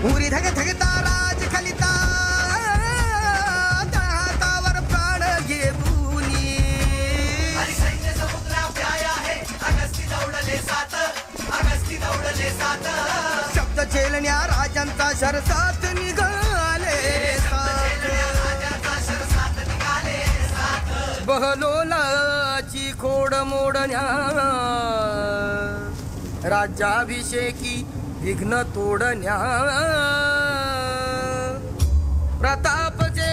उरी धग धगता राज खलिता त्या हातावर प्राण घेऊनी सैन्य समुद्रा प्याया है अगस्ती दौडले सात शब्द झेलण्या राजांचा शरसात निघाले बहलोलाची खोड मोडण्या राज्याभिषेकी विघ्न तोडण्या प्रताप जे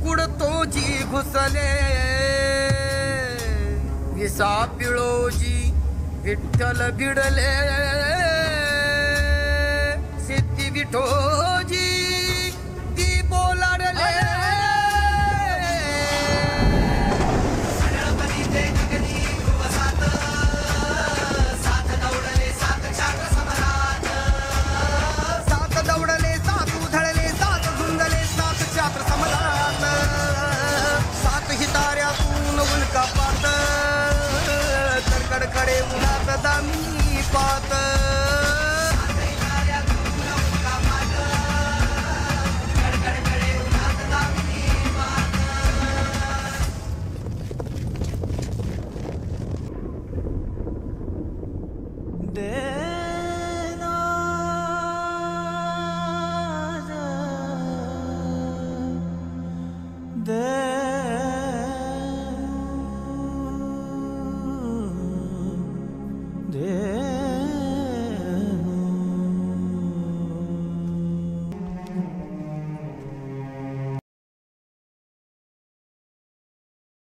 कुडतोजी घुसले विसा पिळोजी विठ्ठल भिडले सिद्धी विठोजी ती बोलाडले कडे उन्हात दामी पात